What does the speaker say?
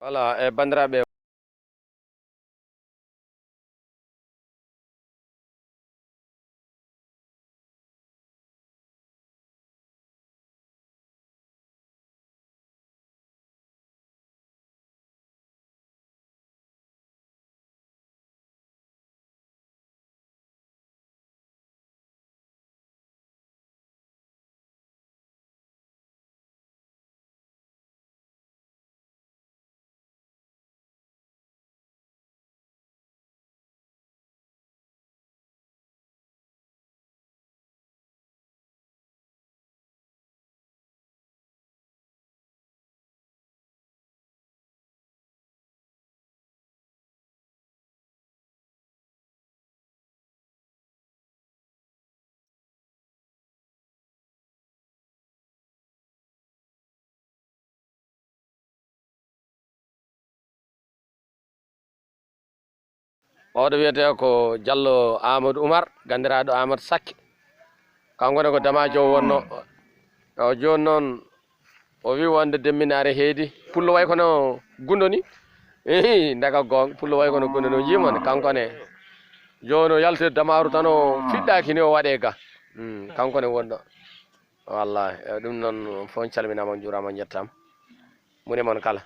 voilà e bandiraɓe oɗo wiyete ko Diallo Amadou Oumar gandiraɗo Amadou Sakke kankone ko damajo o wonno o joni noon o wi wonde demminare heedi pullo way kono gundo ni daga gonga pullo way kono gundo no jimone kankone joni o yaltide damaru tan o fiɗɗaki ni o waɗe ga kankone wonɗo wallahi ɗum noon fo calminama juurama jettama moni moon kala